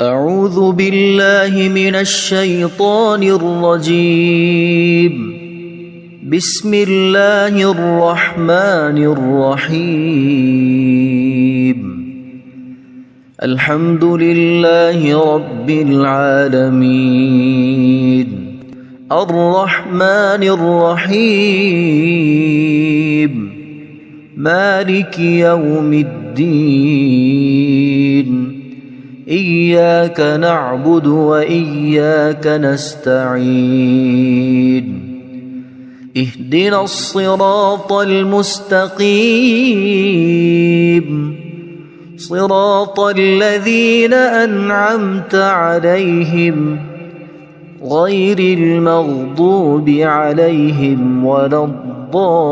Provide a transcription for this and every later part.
أعوذ بالله من الشيطان الرجيم. بسم الله الرحمن الرحيم. الحمد لله رب العالمين الرحمن الرحيم مالك يوم الدين إياك نعبد وإياك نستعين اهدنا الصراط المستقيم صراط الذين أنعمت عليهم غير المغضوب عليهم ولا الضالين.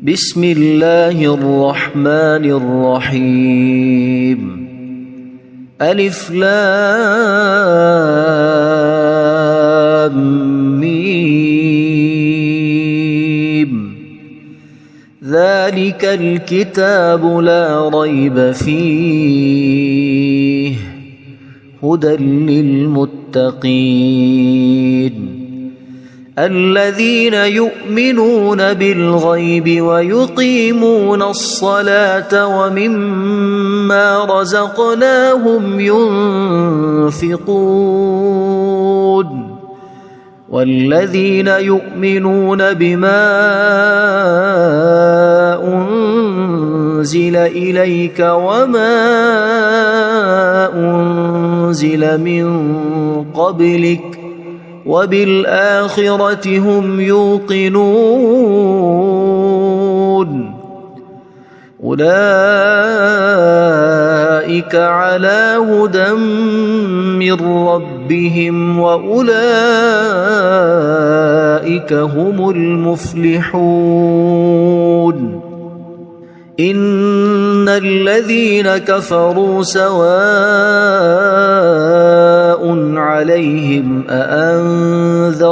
بسم الله الرحمن الرحيم. ألف لام ميم. ذلك الكتاب لا ريب فيه هدى للمتقين الذين يؤمنون بالغيب ويقيمون الصلاة ومما رزقناهم ينفقون والذين يؤمنون بما أنزل إليك وما أنزل من قبلك وبالآخرة هم يوقنون أولئك على هدى من ربهم وأولئك هم المفلحون. إن الذين كفروا سواء عليهم أأنذرتهم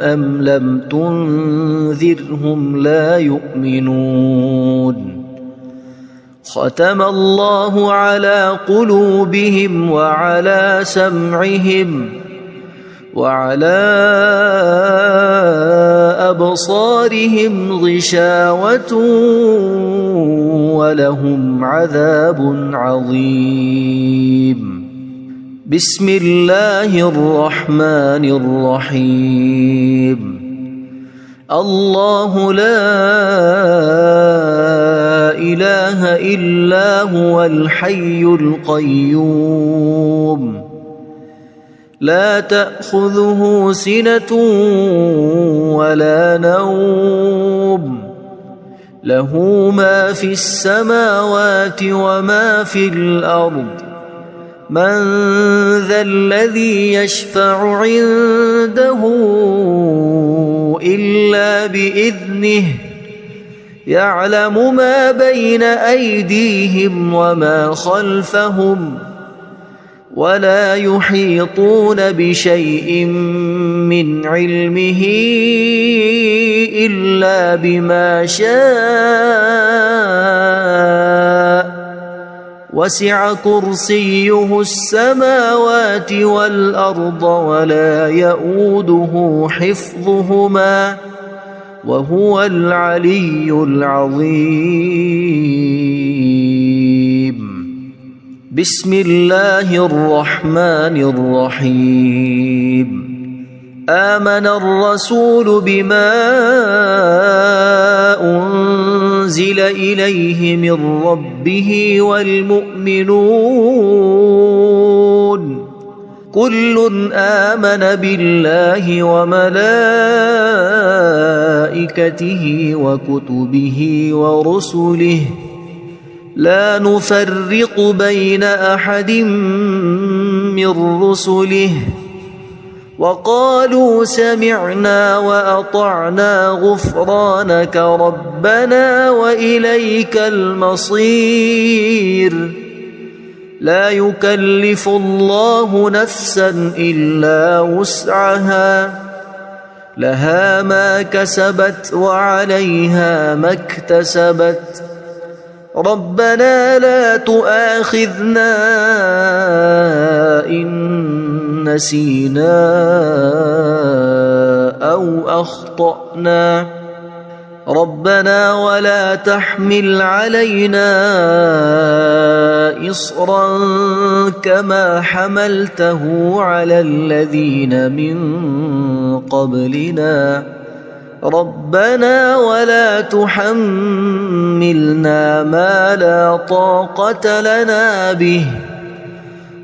أم لم تنذرهم لا يؤمنون. ختم الله على قلوبهم وعلى سمعهم وعلى أبصارهم غشاوة ولهم عذاب عظيم. بسم الله الرحمن الرحيم. الله لا إله إلا هو الحي القيوم لا تأخذه سنة ولا نوم له ما في السماوات وما في الأرض. من ذا الذي يشفع عنده إلا بإذنه يعلم ما بين أيديهم وما خلفهم ولا يحيطون بشيء من علمه إلا بما شاء وسع كرسيه السماوات والأرض ولا يؤوده حفظهما وهو العلي العظيم. بسم الله الرحمن الرحيم. آمن الرسول بما أنزل إليه من ربه والمؤمنون كل آمن بالله وملائكته وكتبه ورسله لا نفرق بين أحد من رسله وقالوا سمعنا وأطعنا غفرانك ربنا وإليك المصير. لا يكلف الله نفسا إلا وسعها لها ما كسبت وعليها ما اكتسبت ربنا لا تؤاخذنا إن نسينا أو أخطأنا ربنا ولا تحمل علينا إصرا كما حملته على الذين من قبلنا ربنا ولا تحملنا ما لا طاقة لنا به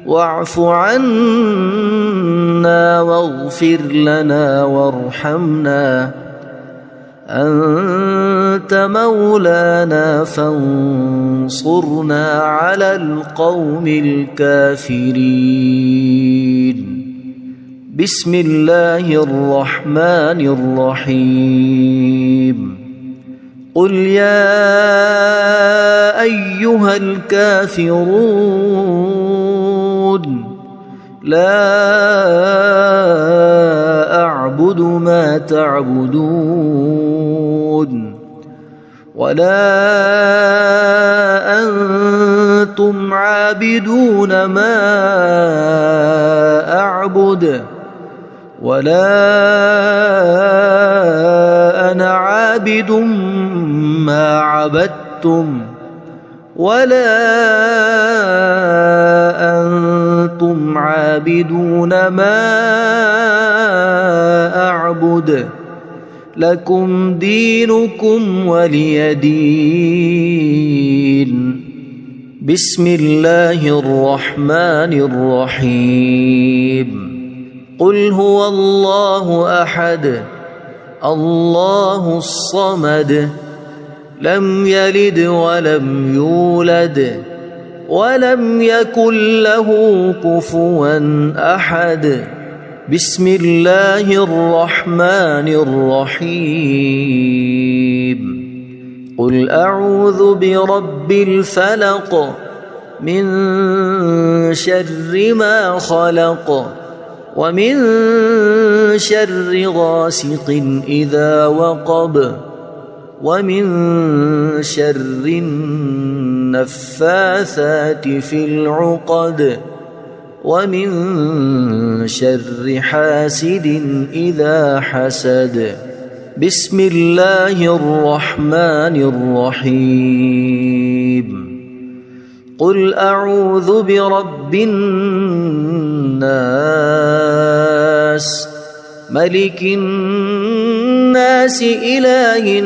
واعف عنا واغفر لنا وارحمنا أنت مولانا فانصرنا على القوم الكافرين بسم الله الرحمن الرحيم قل يا أيها الكافرون لا أعبد ما تعبدون ولا أنتم عابدون ما أعبد ولا أنا عابد ما عبدتم ولا أنتم عابدون ما أعبد لكم دينكم ولي دين بسم الله الرحمن الرحيم قل هو الله أحد الله الصمد لم يلد ولم يولد ولم يكن له كفوا أحد بسم الله الرحمن الرحيم قل أعوذ برب الفلق من شر ما خلق ومن شر غاسق إذا وقب ومن شر النفاثات في العقد ومن شر حاسد إذا حسد بسم الله الرحمن الرحيم قل أعوذ برب الناس ملك الناس إله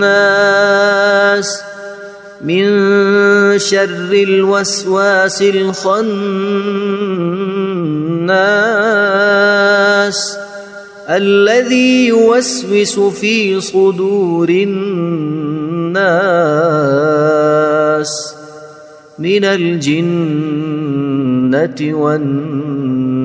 الناس من شر الوسواس الخناس الذي يوسوس في صدور الناس من الجنة والناس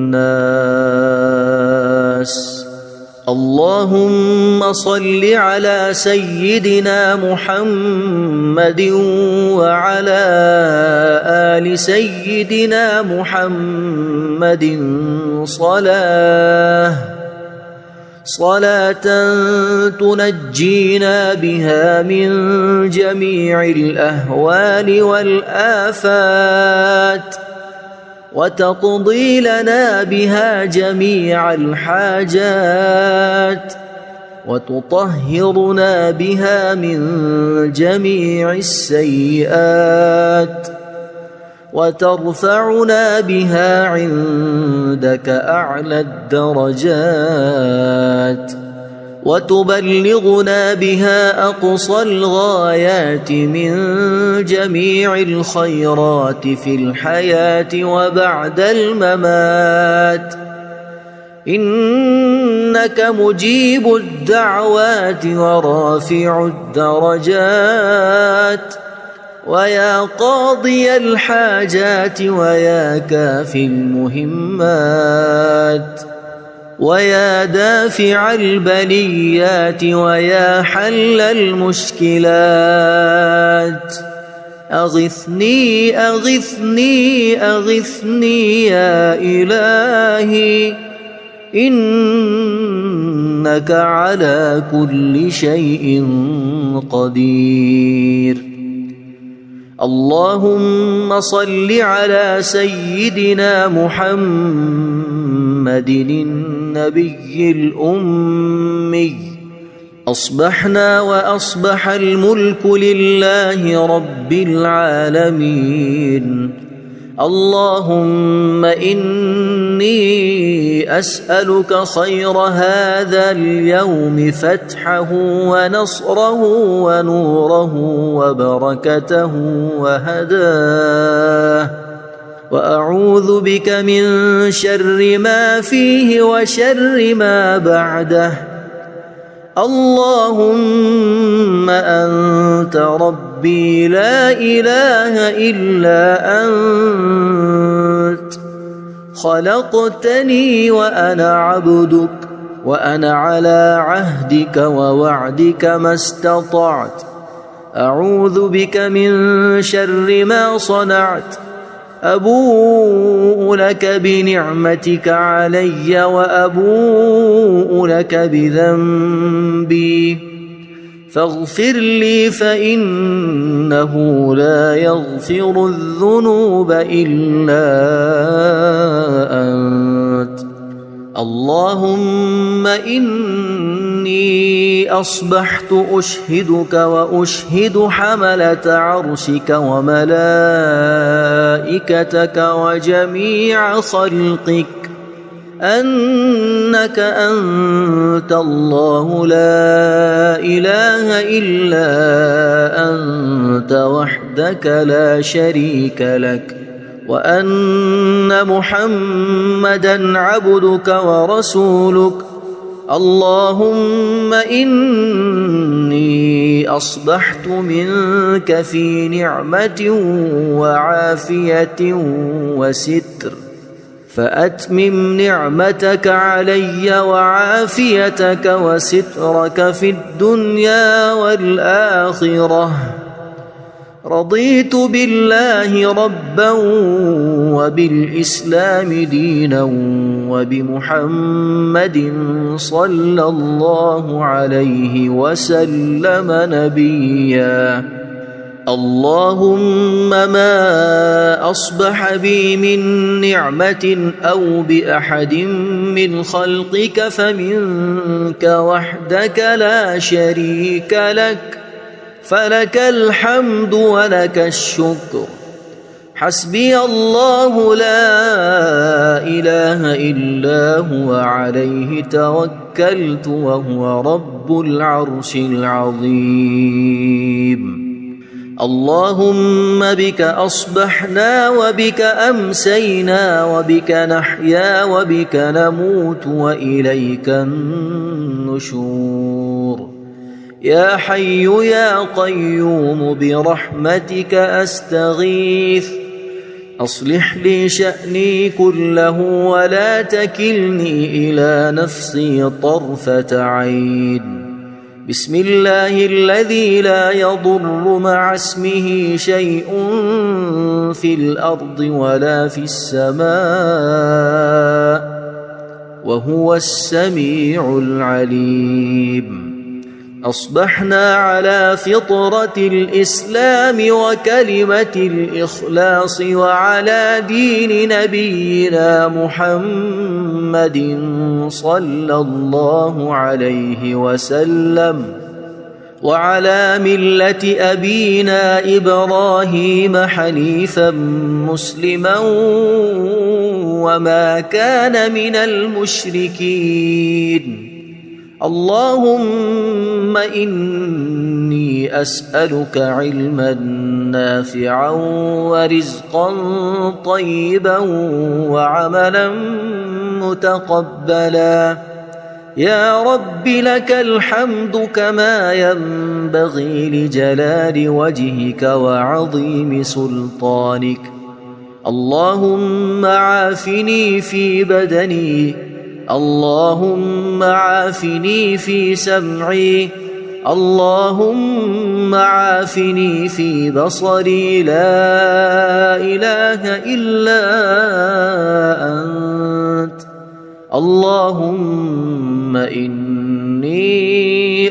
اللهم صل على سيدنا محمد وعلى آل سيدنا محمد صلاة تنجينا بها من جميع الأهوال والآفات وتقضي لنا بها جميع الحاجات وتطهرنا بها من جميع السيئات وترفعنا بها عندك أعلى الدرجات وتبلغنا بها أقصى الغايات من جميع الخيرات في الحياة وبعد الممات إنك مجيب الدعوات ورافع الدرجات ويا قاضي الحاجات ويا كافي المهمات ويا دافع البليات ويا حل المشكلات أغثني أغثني أغثني يا إلهي إنك على كل شيء قدير. اللهم صل على سيدنا محمد النبي الأمي. أصبحنا وأصبح الملك لله رب العالمين. اللهم إني أسألك خير هذا اليوم، فتحه ونصره ونوره وبركته وهداه، وأعوذ بك من شر ما فيه وشر ما بعده. اللهم أنت ربي لا إله إلا أنت، خلقتني وأنا عبدك، وأنا على عهدك ووعدك ما استطعت. أعوذ بك من شر ما صنعت. أبوء لك بنعمتك علي وأبوء لك بذنبي، فاغفر لي فإنه لا يغفر الذنوب إلا أنت. اللهم إني أصبحت أشهدك وأشهد حملة عرشك وملائكتك وجميع خلقك أنك أنت الله لا إله إلا أنت وحدك لا شريك لك، وأن محمدًا عبدك ورسولك. اللهم إني أصبحت منك في نعمة وعافية وستر، فأتمم نعمتك علي وعافيتك وسترك في الدنيا والآخرة. رضيت بالله ربا وبالإسلام دينا وبمحمد صلى الله عليه وسلم نبيا. اللهم ما أصبح بي من نعمة أو بأحد من خلقك فمنك وحدك لا شريك لك، فلك الحمد ولك الشكر. حسبي الله لا إله إلا هو عليه توكلت وهو رب العرش العظيم. اللهم بك أصبحنا وبك أمسينا وبك نحيا وبك نموت وإليك النشور. يا حي يا قيوم برحمتك أستغيث، أصلح لي شأني كله ولا تكلني إلى نفسي طرفة عين. بسم الله الذي لا يضر مع اسمه شيء في الأرض ولا في السماء، وهو السميع العليم. أصبحنا على فطرة الإسلام وكلمة الإخلاص وعلى دين نبينا محمد صلى الله عليه وسلم، وعلى ملة أبينا إبراهيم حنيفا مسلما وما كان من المشركين. اللهم إني أسألك علما نافعا ورزقا طيبا وعملا متقبلا. يا رب لك الحمد كما ينبغي لجلال وجهك وعظيم سلطانك. اللهم عافني في بدني، اللهم عافني في سمعي، اللهم عافني في بصري. لا إله إلا أنت. اللهم إني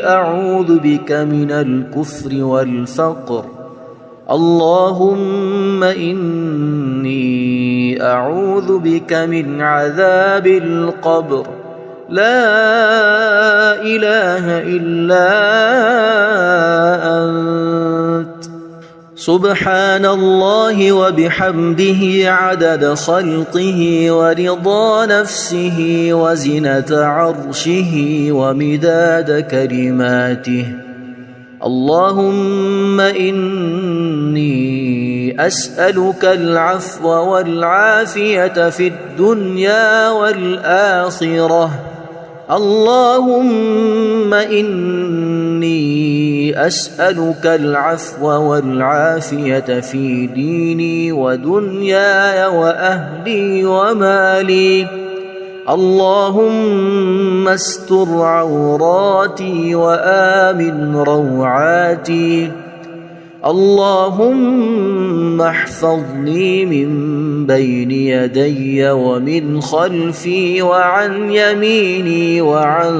أعوذ بك من الكفر والفقر. اللهم إني أعوذ بك من عذاب القبر. لا إله إلا أنت. سبحان الله وبحمده عدد خلقه ورضا نفسه وزنة عرشه ومداد كلماته. اللهم إني أسألك العفو والعافية في الدنيا والآخرة. اللهم إني أسألك العفو والعافية في ديني ودنياي وأهلي ومالي. اللهم استر عوراتي وآمن روعاتي. اللهم احفظني من بين يدي ومن خلفي وعن يميني وعن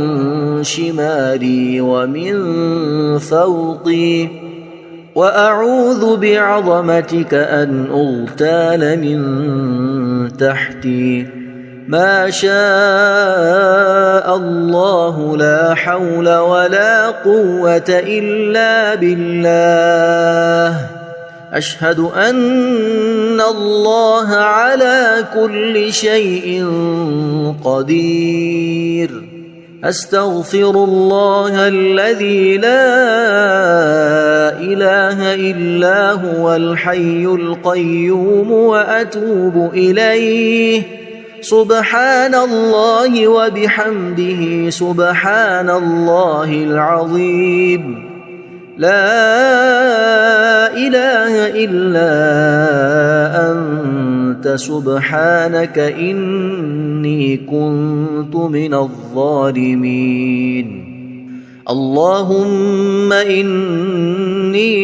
شمالي ومن فوقي. وأعوذ بعظمتك أن أغتال من تحتي. ما شاء الله لا حول ولا قوة إلا بالله. أشهد أن الله على كل شيء قدير. أستغفر الله الذي لا إله إلا هو الحي القيوم وأتوب إليه. سبحان الله وبحمده سبحان الله العظيم. لا إله إلا أنت سبحانك إني كنت من الظالمين. اللهم إني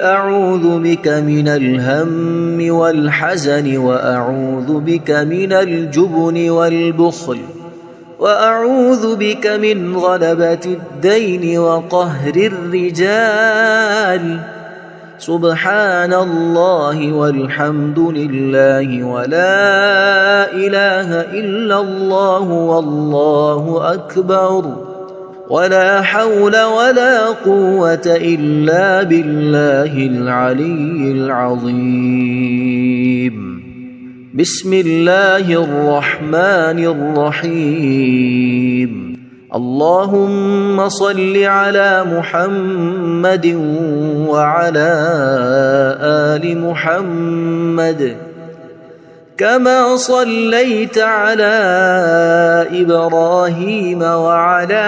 أعوذ بك من الهم والحزن وأعوذ بك من الجبن والبخل وأعوذ بك من غلبة الدين وقهر الرجال. سبحان الله والحمد لله ولا إله إلا الله والله أكبر ولا حول ولا قوة إلا بالله العلي العظيم. بسم الله الرحمن الرحيم. اللهم صل على محمد وعلى آل محمد كما صليت على إبراهيم وعلى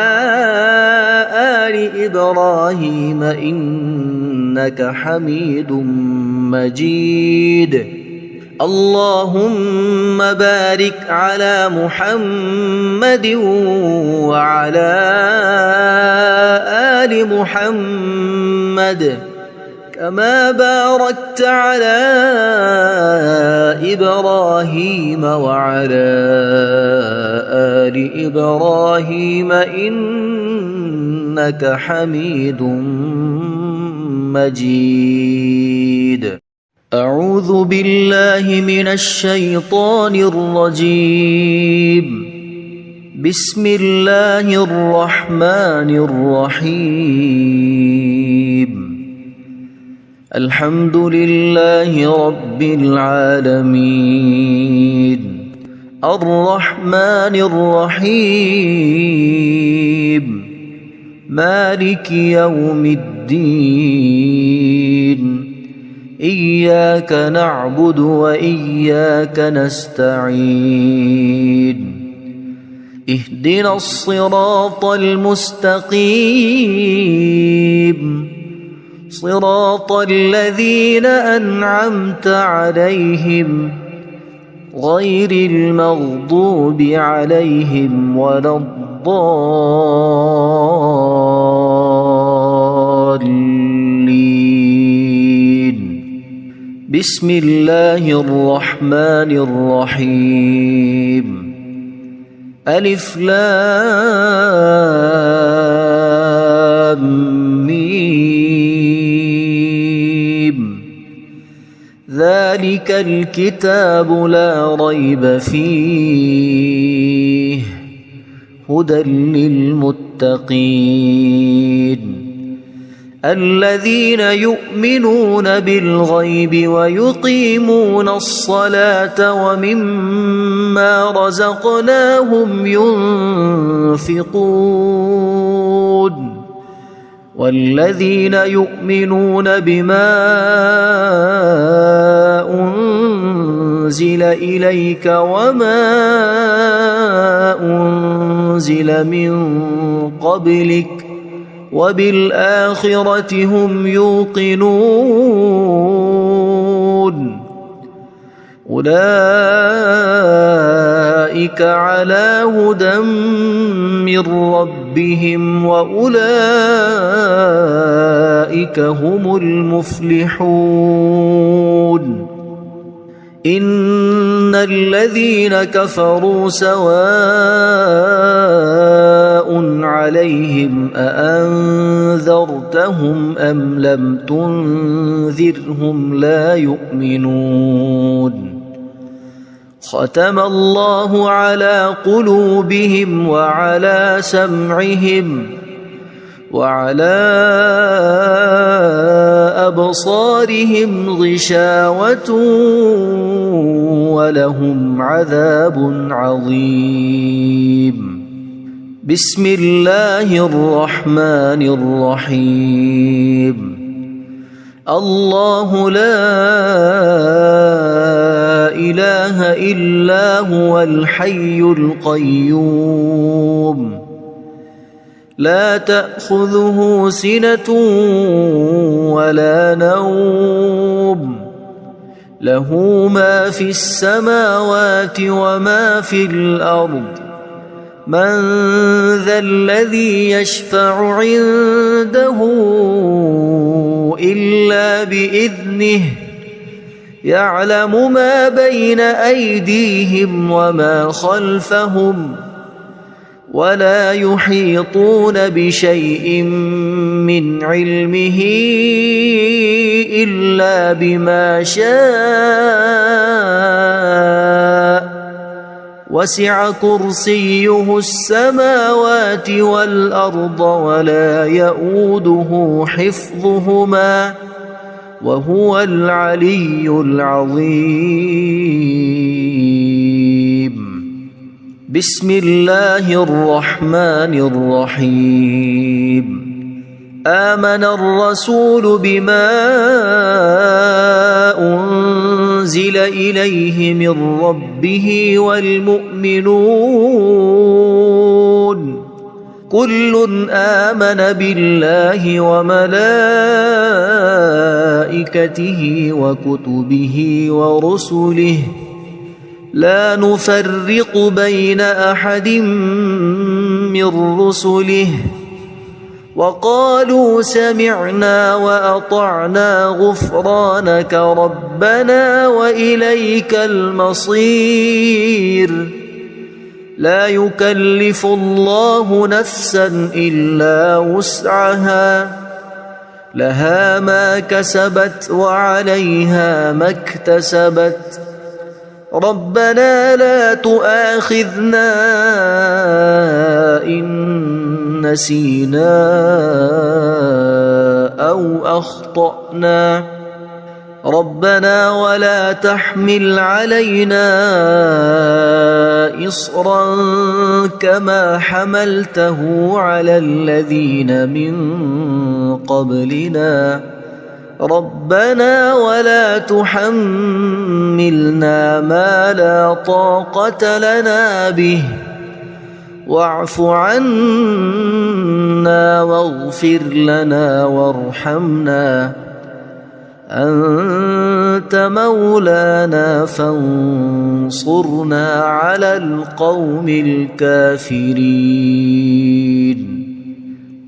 آل إبراهيم إنك حميد مجيد. اللهم بارك على محمد وعلى آل محمد كما باركت على إبراهيم وعلى آل إبراهيم إنك حميد مجيد. أعوذ بالله من الشيطان الرجيم. بسم الله الرحمن الرحيم. الحمد لله رب العالمين الرحمن الرحيم مالك يوم الدين. إياك نعبد وإياك نستعين. اهدنا الصراط المستقيم صراط الذين أنعمت عليهم غير المغضوب عليهم ولا الضالين. بسم الله الرحمن الرحيم. ألف لام ميم ذلك الكتاب لا ريب فيه هدى للمتقين الذين يؤمنون بالغيب ويقيمون الصلاة ومما رزقناهم ينفقون والذين يؤمنون بما أنزل إليك وما أنزل من قبلك وبالآخرة هم يوقنون أولئك على هدى من ربهم وأولئك هم المفلحون إن الذين كفروا سواء عليهم أأنذرتهم أم لم تنذرهم لا يؤمنون ختم الله على قلوبهم وعلى سمعهم وعلى أبصارهم غشاوة ولهم عذاب عظيم بسم الله الرحمن الرحيم الله لا إله إلا هو الحي القيوم لا تأخذه سنة ولا نوم له ما في السماوات وما في الأرض من ذا الذي يشفع عنده إلا بإذنه يعلم ما بين أيديهم وما خلفهم ولا يحيطون بشيء من علمه إلا بما شاء وسع كرسيه السماوات والأرض ولا يؤوده حفظهما وهو العلي العظيم بسم الله الرحمن الرحيم آمن الرسول بما أنزل إليه من ربه والمؤمنون كل آمن بالله وملائكته وكتبه ورسله لا نفرق بين أحد من رسله وقالوا سمعنا وأطعنا غفرانك ربنا وإليك المصير لا يكلف الله نفسا إلا وسعها لها ما كسبت وعليها ما اكتسبت ربنا لا تؤاخذنا إن نسينا أو أخطأنا ربنا ولا تحمل علينا إصرا كما حملته على الذين من قبلنا ربنا ولا تحملنا ما لا طاقة لنا به واعف عنا واغفر لنا وارحمنا أنت مولانا فانصرنا على القوم الكافرين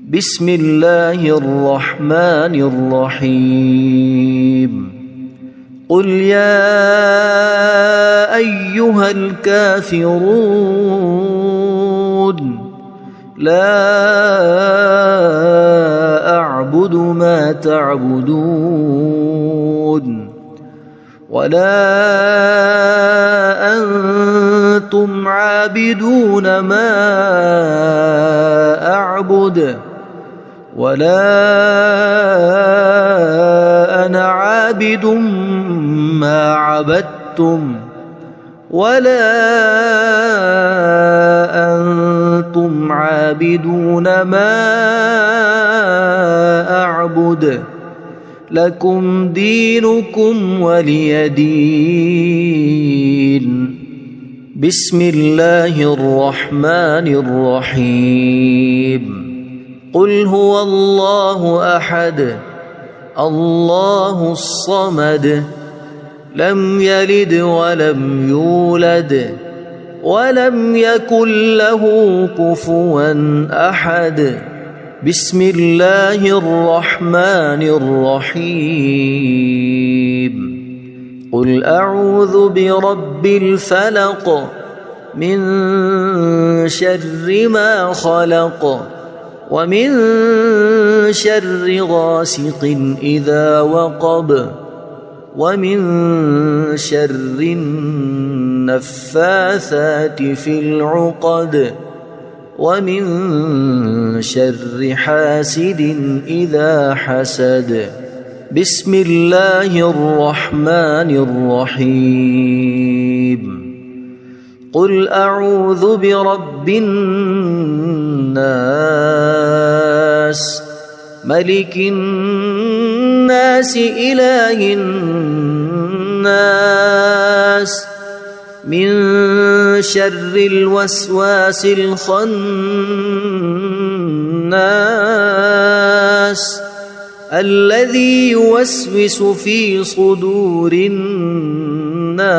بسم الله الرحمن الرحيم قل يا أيها الكافرون لا أعبد ما تعبدون ولا أنتم عابدون ما أعبد ولا أنا عابد ما عبدتم ولا أنتم عابدون ما أعبد لكم دينكم ولي دين. بسم الله الرحمن الرحيم. قل هو الله أحد الله الصمد لم يلد ولم يولد ولم يكن له كفوا أحد. بسم الله الرحمن الرحيم. قل أعوذ برب الفلق من شر ما خلق ومن شر غاسق إذا وقب ومن شر النفاثات في العقد ومن شر حاسد إذا حسد. بسم الله الرحمن الرحيم. قل أعوذ برب الناس ملك الناس إله الناس من شر الوسواس الخناس الذي يوسوس في صدور الناس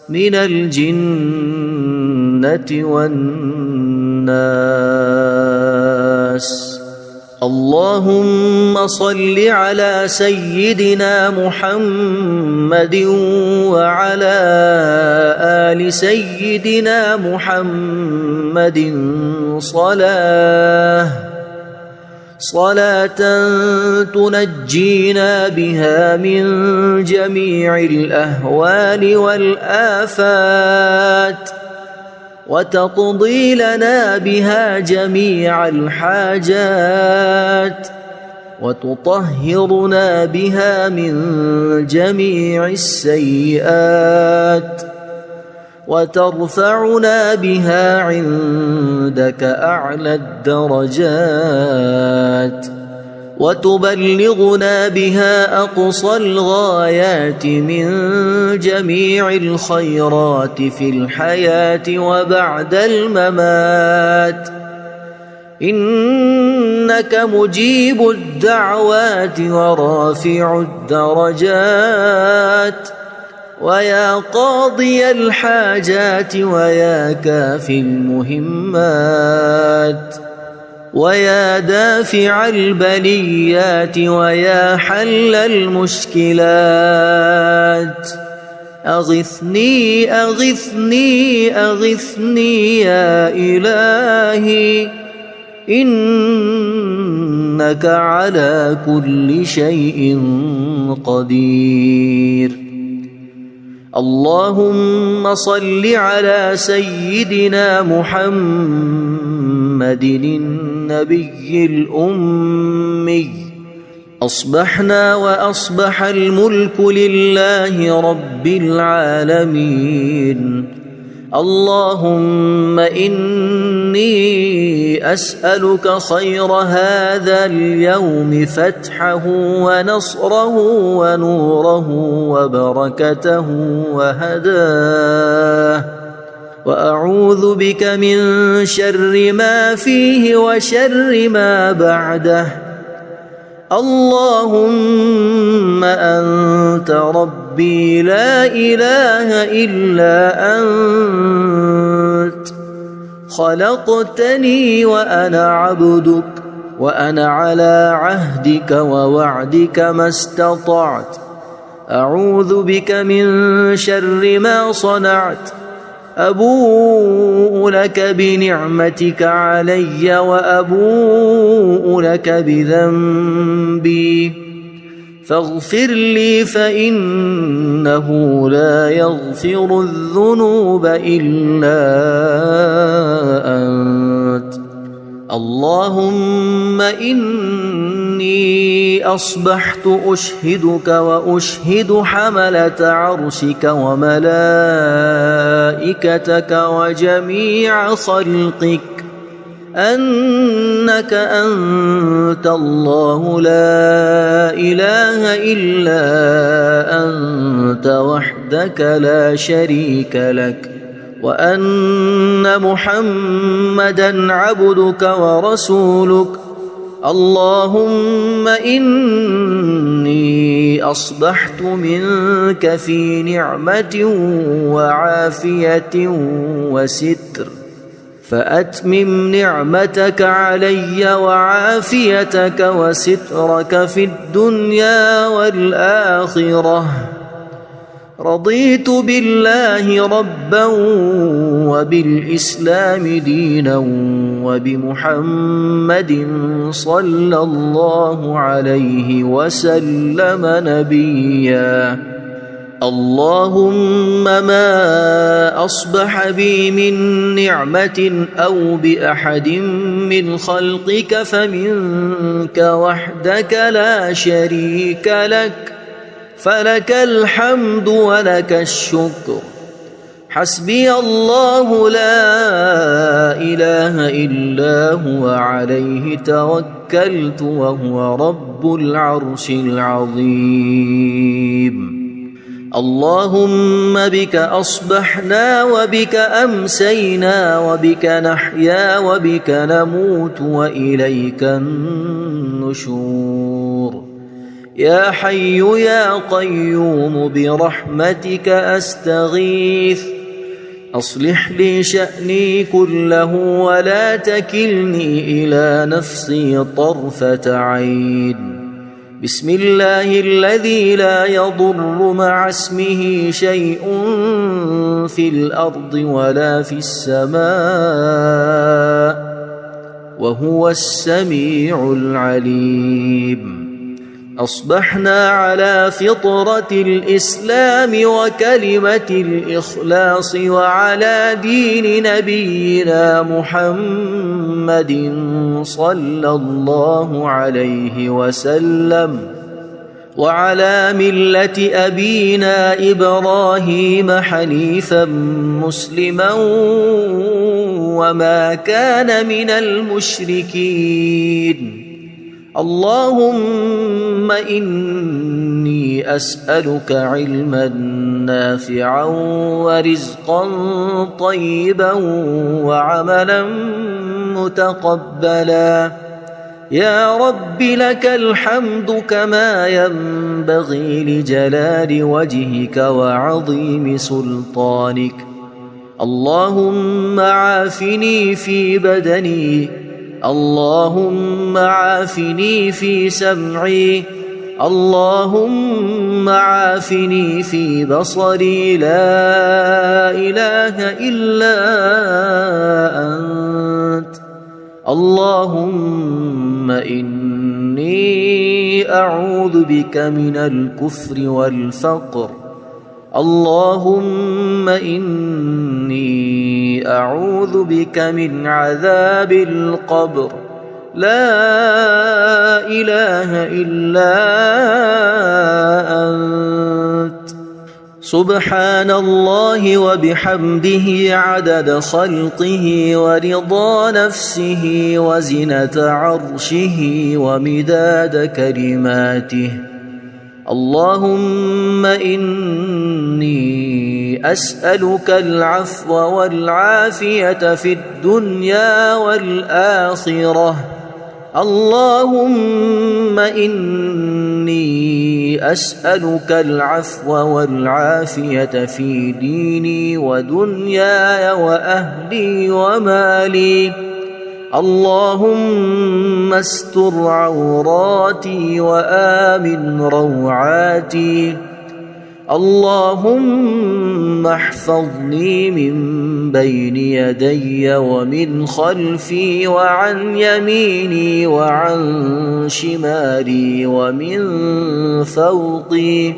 من الجنة والناس. اللهم صل على سيدنا محمد وعلى آل سيدنا محمد صلاة تنجينا بها من جميع الأهوال والآفات وتقضي لنا بها جميع الحاجات وتطهرنا بها من جميع السيئات وترفعنا بها عندك أعلى الدرجات وتبلغنا بها أقصى الغايات من جميع الخيرات في الحياة وبعد الممات. إنك مجيب الدعوات ورافع الدرجات ويا قاضي الحاجات ويا كافي المهمات ويا دافع البليات ويا حل المشكلات. أغثني أغثني أغثني يا إلهي إنك على كل شيء قدير. اللهم صل على سيدنا محمد النبي الأمي. أصبحنا وأصبح الملك لله رب العالمين. اللهم إني أسألك خير هذا اليوم فتحه ونصره ونوره وبركته وهداه وأعوذ بك من شر ما فيه وشر ما بعده. اللهم أنت ربي لا إله إلا أنت خلقتني وأنا عبدك وأنا على عهدك ووعدك ما استطعت. أعوذ بك من شر ما صنعت أبوء لك بنعمتك علي وأبوء لك بذنبي فاغفر لي فإنه لا يغفر الذنوب إلا أنت. اللهم إني أصبحت أشهدك وأشهد حملة عرشك وملائكتك وجميع خلقك أنك أنت الله لا إله إلا أنت وحدك لا شريك لك وأن محمدًا عبدك ورسولك. اللهم إني أصبحت منك في نعمة وعافية وستر فأتمم نعمتك علي وعافيتك وسترك في الدنيا والآخرة. رضيت بالله ربا وبالإسلام دينا وبمحمد صلى الله عليه وسلم نبيا. اللهم ما أصبح بي من نعمة أو بأحد من خلقك فمنك وحدك لا شريك لك فلك الحمد ولك الشكر. حسبي الله لا إله إلا هو عليه توكلت وهو رب العرش العظيم. اللهم بك أصبحنا وبك أمسينا وبك نحيا وبك نموت وإليك النشور. يا حي يا قيوم برحمتك أستغيث أصلح لي شأني كله ولا تكلني إلى نفسي طرفة عين. بسم الله الذي لا يضر مع اسمه شيء في الأرض ولا في السماء وهو السميع العليم. أصبحنا على فطرة الإسلام وكلمة الإخلاص وعلى دين نبينا محمد صلى الله عليه وسلم وعلى ملة أبينا إبراهيم حنيفا مسلما وما كان من المشركين. اللهم إني أسألك علما نافعا ورزقا طيبا وعملا متقبلا. يا رب لك الحمد كما ينبغي لجلال وجهك وعظيم سلطانك. اللهم عافني في بدني اللهم عافني في سمعي اللهم عافني في بصري لا إله إلا أنت. اللهم إني أعوذ بك من الكفر والفقر. اللهم إني أعوذ بك من عذاب القبر. لا إله إلا أنت. سبحان الله وبحمده عدد خلقه ورضا نفسه وزنة عرشه ومداد كلماته. اللهم إني أسألك العفو والعافية في الدنيا والآخرة. اللهم إني أسألك العفو والعافية في ديني ودنياي وأهلي ومالي. اللهم استر عوراتي وآمن روعاتي. اللهم احفظني من بين يدي ومن خلفي وعن يميني وعن شمالي ومن فوقي،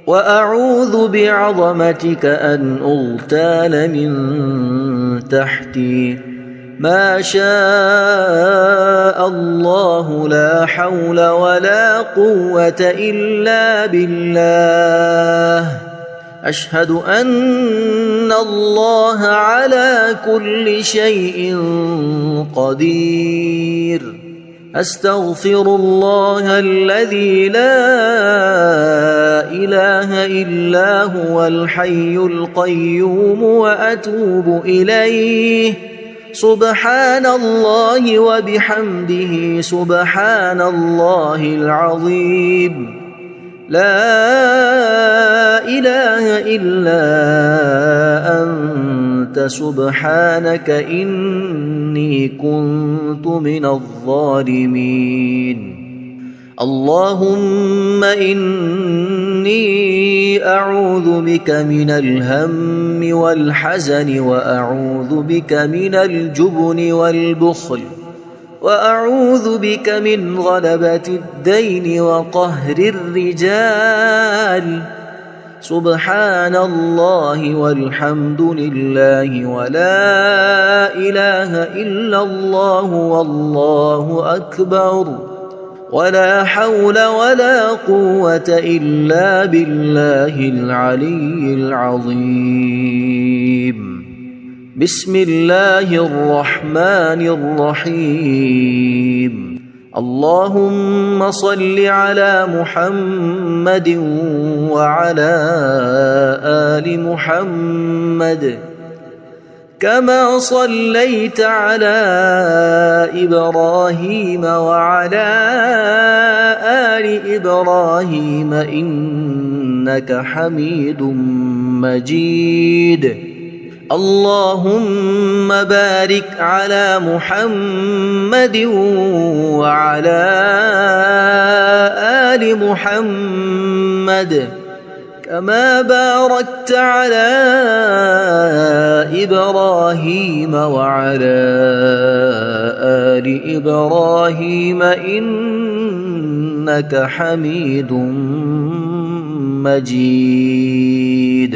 وأعوذ بعظمتك أن أغتال من تحتي. ما شاء الله لا حول ولا قوة إلا بالله. أشهد أن الله على كل شيء قدير. أستغفر الله الذي لا إله إلا هو الحي القيوم وأتوب إليه. سبحان الله وبحمده سبحان الله العظيم. لا إله إلا أنت سبحانك إني كنت من الظالمين. اللهم إني أعوذ بك من الهم والحزن، وأعوذ بك من الجبن والبخل، وأعوذ بك من غلبة الدين وقهر الرجال. سبحان الله والحمد لله ولا إله إلا الله والله أكبر، ولا حول ولا قوة إلا بالله العلي العظيم. بسم الله الرحمن الرحيم. اللهم صل على محمد وعلى آل محمد كما صليت على إبراهيم وعلى آل إبراهيم إنك حميد مجيد. اللهم بارك على محمد وعلى آل محمد كما باركت على إبراهيم وعلى آل إبراهيم إنك حميد مجيد.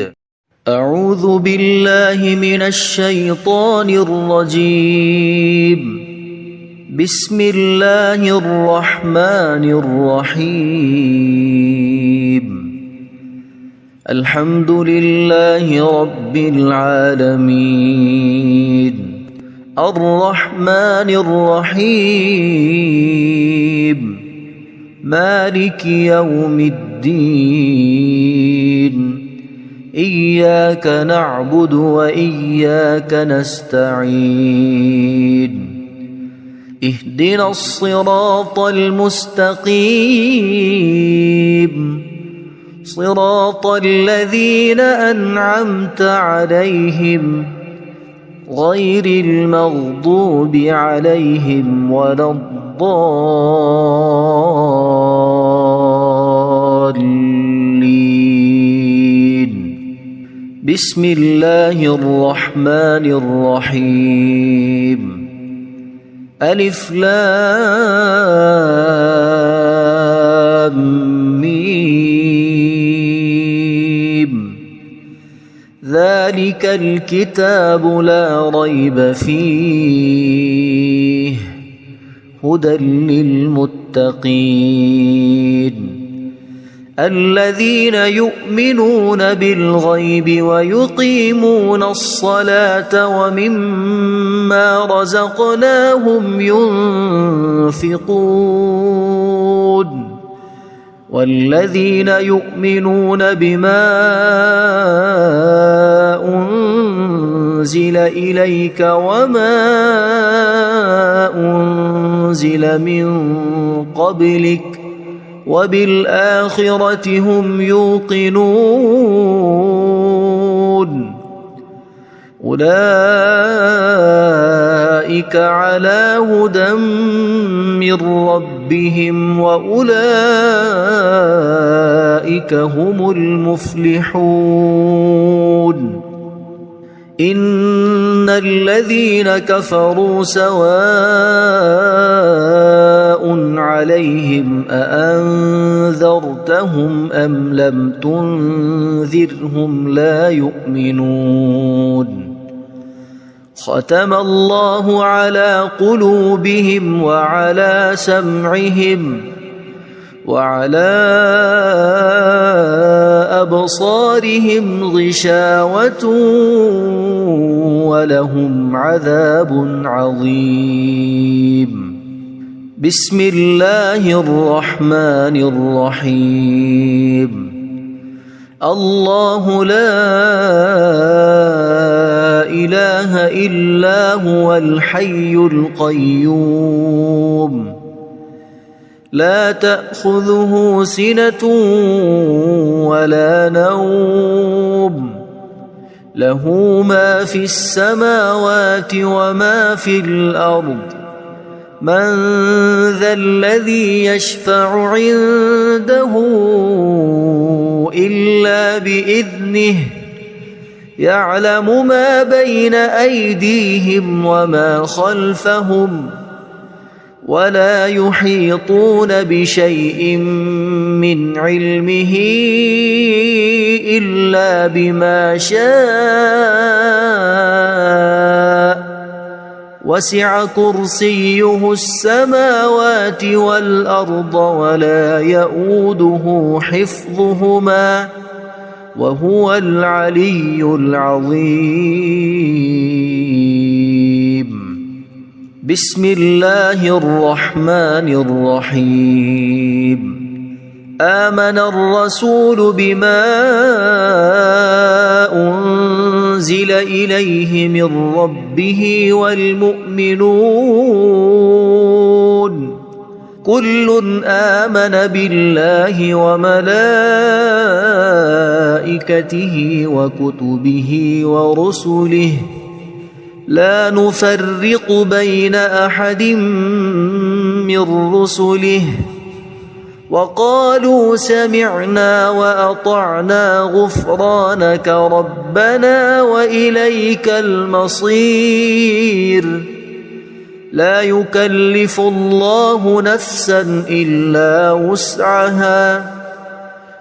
أعوذ بالله من الشيطان الرجيم. بسم الله الرحمن الرحيم. الحمد لله رب العالمين. الرحمن الرحيم. مالك يوم الدين. إياك نعبد وإياك نستعين. اهدنا الصراط المستقيم، صراط الذين أنعمت عليهم غير المغضوب عليهم ولا الضالين. بسم الله الرحمن الرحيم. ألف لام ميم. ذلك الكتاب لا ريب فيه هدى للمتقين الذين يؤمنون بالغيب ويقيمون الصلاة ومما رزقناهم ينفقون والذين يؤمنون بما أنزل إليك وما أنزل من قبلك وبالآخرة هم يوقنون أولئك على هدى من ربهم وأولئك هم المفلحون إن الذين كفروا سواء عليهم أأنذرتهم أم لم تنذرهم لا يؤمنون ختم الله على قلوبهم وعلى سمعهم وعلى أبصارهم غشاوة ولهم عذاب عظيم بسم الله الرحمن الرحيم الله لا إله إلا هو الحي القيوم لا تأخذه سنة ولا نوم له ما في السماوات وما في الأرض من ذا الذي يشفع عنده إلا بإذنه يعلم ما بين أيديهم وما خلفهم ولا يحيطون بشيء من علمه إلا بما شاء وسع كرسيه السماوات والأرض ولا يؤوده حفظهما وهو العلي العظيم بسم الله الرحمن الرحيم آمن الرسول بما أنزل إليه من ربه والمؤمنون كل آمن بالله وملائكته وكتبه ورسله لا نفرق بين أحد من رسله وقالوا سمعنا وأطعنا غفرانك ربنا وإليك المصير لا يكلف الله نفسا إلا وسعها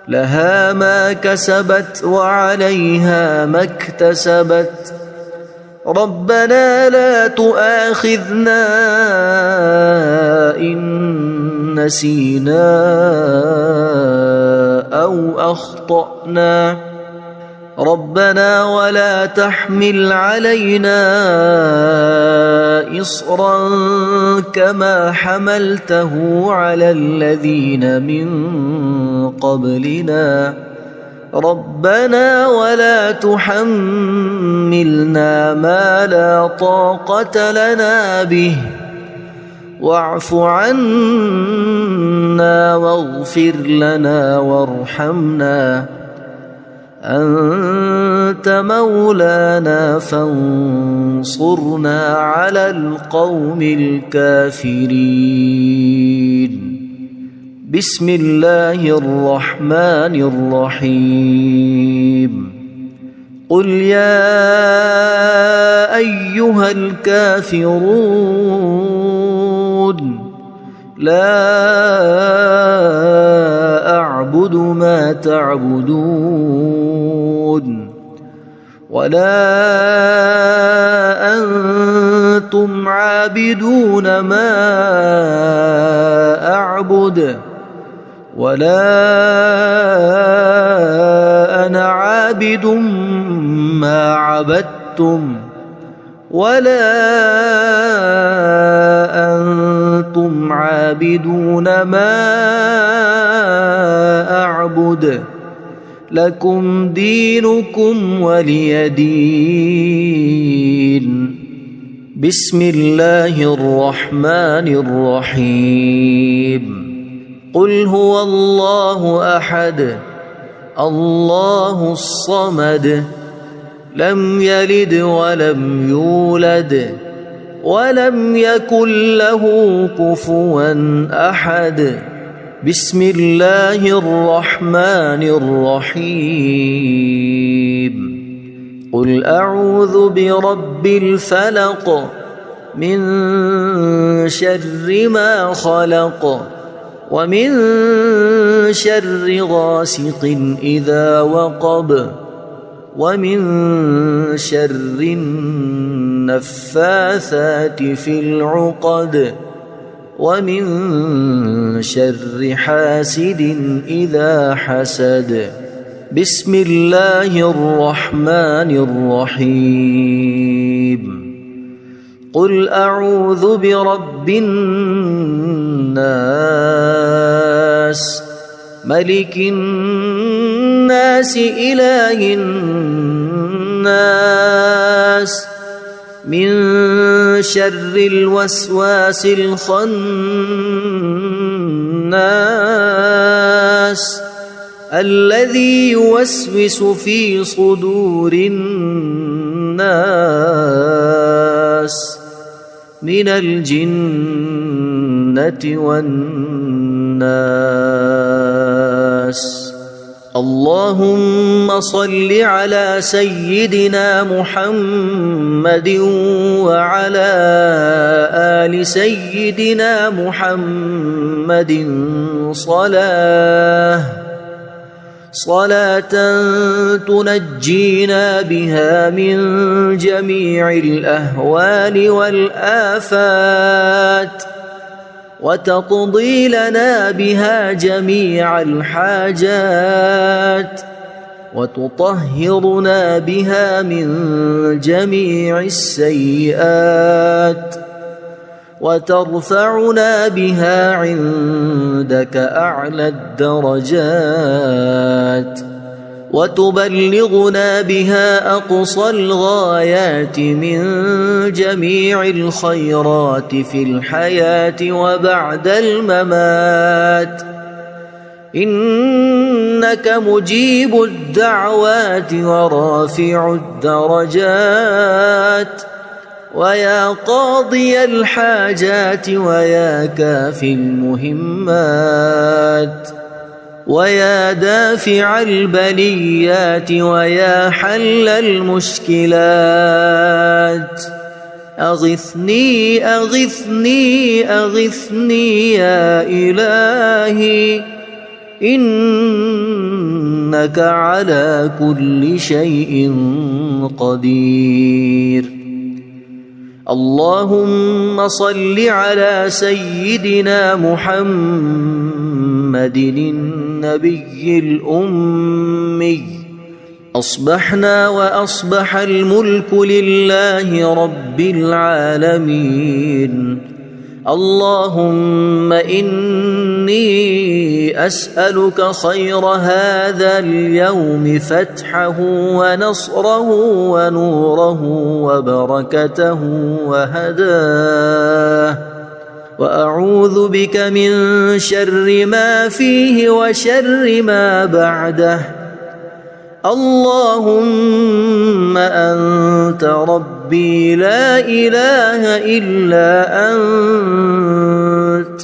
لها ما كسبت وعليها ما اكتسبت ربنا لا تؤاخذنا إن نسينا أو أخطأنا ربنا ولا تحمل علينا إصرا كما حملته على الذين من قبلنا ربنا ولا تحملنا ما لا طاقة لنا به واعف عنا واغفر لنا وارحمنا أنت مولانا فانصرنا على القوم الكافرين بسم الله الرحمن الرحيم قل يا أيها الكافرون لا أعبد ما تعبدون ولا أنتم عابدون ما أعبد ولا أنا عابد ما عبدتم ولا أنتم عابدون ما أعبد لكم دينكم ولي دين بسم الله الرحمن الرحيم قل هو الله أحد الله الصمد لم يلد ولم يولد ولم يكن له كفوا أحد. بسم الله الرحمن الرحيم. قل أعوذ برب الفلق من شر ما خلق ومن شر غاسق إذا وقب ومن شر النفاثات في العقد ومن شر حاسد إذا حسد. بسم الله الرحمن الرحيم. قل أعوذ برب الناس ملك الناس إله الناس من شر الوسواس الخناس الذي يوسوس في صدور الناس من الجنة والناس. اللهم صل على سيدنا محمد وعلى آل سيدنا محمد صلاة تنجينا بها من جميع الأهوال والآفات وتقضي لنا بها جميع الحاجات وتطهرنا بها من جميع السيئات وترفعنا بها عندك أعلى الدرجات وتبلغنا بها أقصى الغايات من جميع الخيرات في الحياة وبعد الممات. إنك مجيب الدعوات ورافع الدرجات ويا قاضي الحاجات ويا كافي المهمات ويا دافع البليات ويا حل المشكلات. أغثني أغثني أغثني يا إلهي إنك على كل شيء قدير. اللهم صل على سيدنا محمد النبي الأمي. أصبحنا وأصبح الملك لله رب العالمين. اللهم إني أسألك خير هذا اليوم فتحه ونصره ونوره وبركته وهداه وأعوذ بك من شر ما فيه وشر ما بعده. اللهم أنت ربي لا إله إلا أنت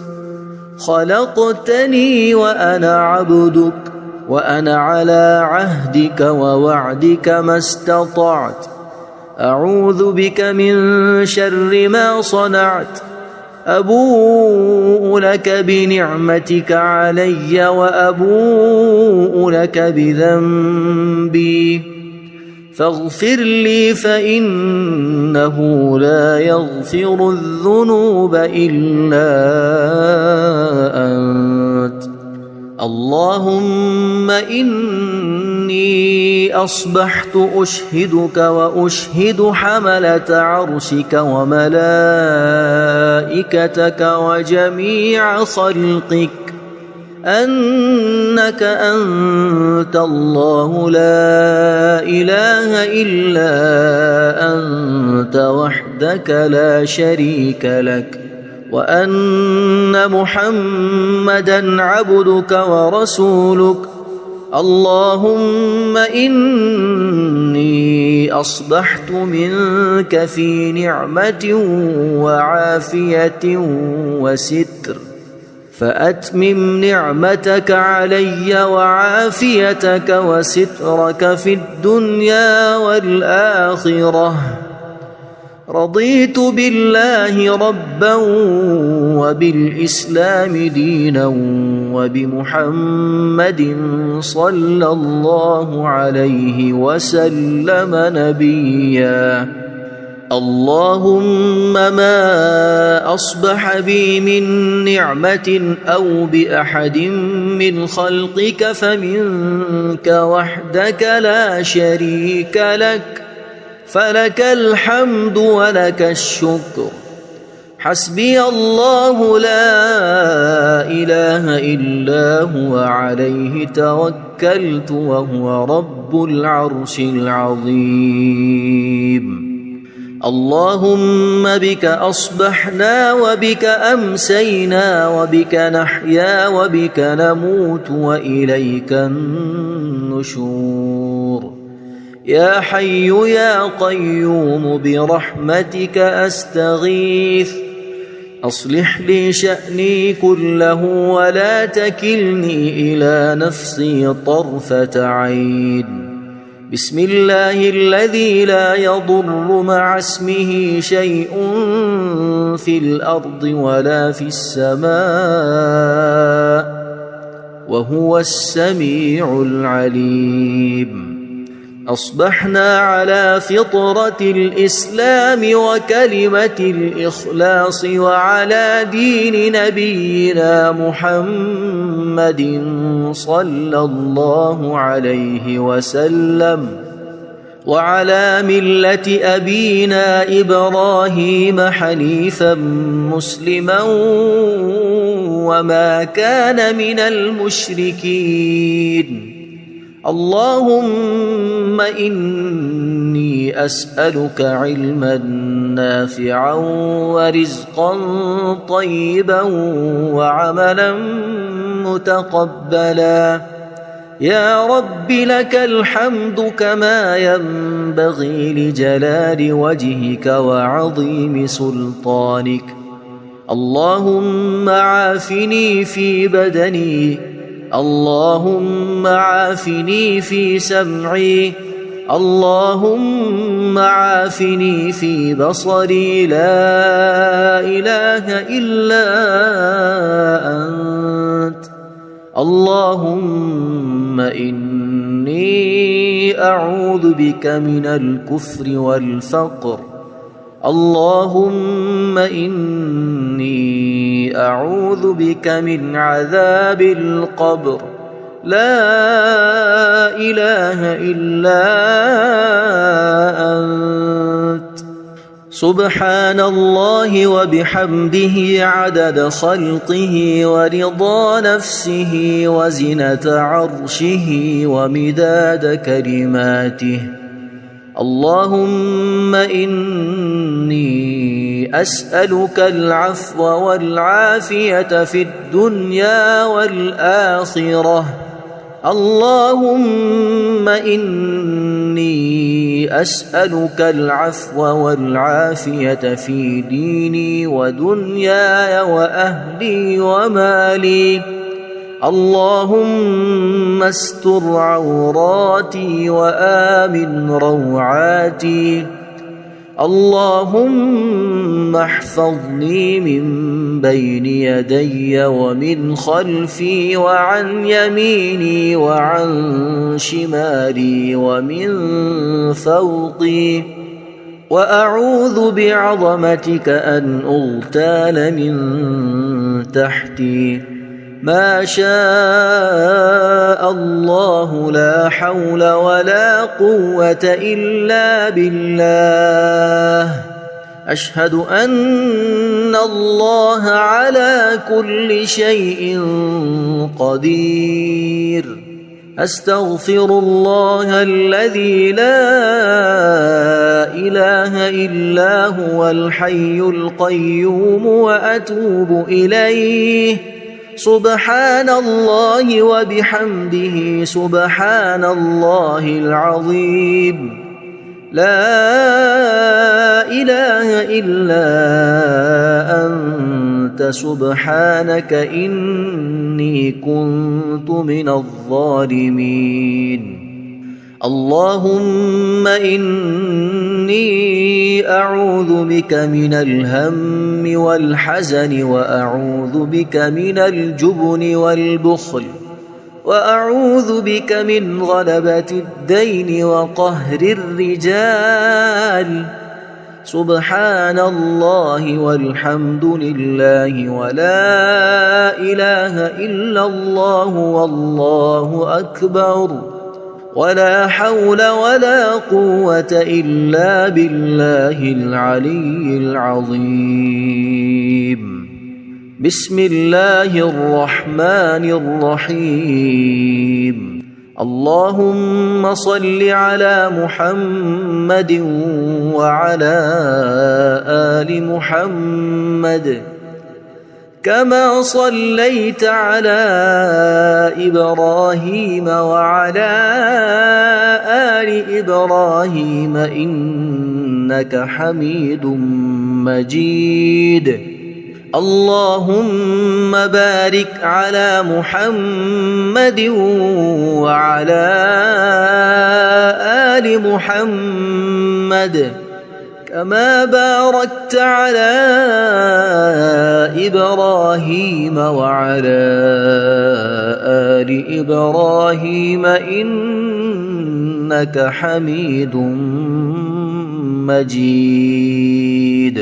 خلقتني وأنا عبدك وأنا على عهدك ووعدك ما استطعت. أعوذ بك من شر ما صنعت. أبوء لك بنعمتك علي وأبوء لك بذنبي فاغفر لي فإنه لا يغفر الذنوب إلا أنت. اللهم إني أصبحت أشهدك وأشهد حملة عرشك وملائكتك وجميع خلقك أنك أنت الله لا إله إلا أنت وحدك لا شريك لك وأن محمدًا عبدك ورسولك. اللهم إني إني أصبحت منك في نعمة وعافية وستر، فأتمم نعمتك علي وعافيتك وسترك في الدنيا والآخرة. رضيت بالله ربا وبالإسلام دينا وبمحمد صلى الله عليه وسلم نبيا. اللهم ما أصبح بي من نعمة أو بأحد من خلقك فمنك وحدك لا شريك لك، فلك الحمد ولك الشكر. حسبي الله لا إله إلا هو عليه توكلت وهو رب العرش العظيم. اللهم بك أصبحنا وبك أمسينا وبك نحيا وبك نموت وإليك النشور. يا حي يا قيوم برحمتك أستغيث، أصلح لي شأني كله ولا تكلني إلى نفسي طرفة عين. بسم الله الذي لا يضر مع اسمه شيء في الأرض ولا في السماء وهو السميع العليم. أصبحنا على فطرة الإسلام وكلمة الإخلاص وعلى دين نبينا محمد صلى الله عليه وسلم وعلى ملة أبينا إبراهيم حنيفا مسلما وما كان من المشركين. اللهم إني أسألك علما نافعا ورزقا طيبا وعملا متقبلا. يا رب لك الحمد كما ينبغي لجلال وجهك وعظيم سلطانك. اللهم عافني في بدني، اللهم عافني في سمعي، اللهم عافني في بصري. لا إله إلا أنت. اللهم إني أعوذ بك من الكفر والفقر. اللهم إني أعوذ بك من عذاب القبر. لا إله إلا أنت. سبحان الله وبحمده عدد خلقه ورضا نفسه وزنة عرشه ومداد كلماته. اللهم إني أسألك العفو والعافية في الدنيا والآخرة. اللهم إني أسألك العفو والعافية في ديني ودنياي وأهلي ومالي. اللهم استر عوراتي وآمن روعاتي. اللهم احفظني من بين يدي ومن خلفي وعن يميني وعن شمالي ومن فوقي. وأعوذ بعظمتك أن أغتال من تحتي. ما شاء الله لا حول ولا قوة إلا بالله. أشهد أن الله على كل شيء قدير. أستغفر الله الذي لا إله إلا هو الحي القيوم وأتوب إليه. سبحان الله وبحمده سبحان الله العظيم. لا إله إلا أنت سبحانك إني كنت من الظالمين. اللهم إني أعوذ بك من الهم والحزن، وأعوذ بك من الجبن والبخل، وأعوذ بك من غلبة الدين وقهر الرجال. سبحان الله والحمد لله ولا إله إلا الله والله أكبر، ولا حول ولا قوة إلا بالله العلي العظيم. بسم الله الرحمن الرحيم. اللهم صل على محمد وعلى آل محمد كما صليت على إبراهيم وعلى آل إبراهيم إنك حميد مجيد. اللهم بارك على محمد وعلى آل محمد كما باركت على إبراهيم وعلى آل إبراهيم إنك حميد مجيد.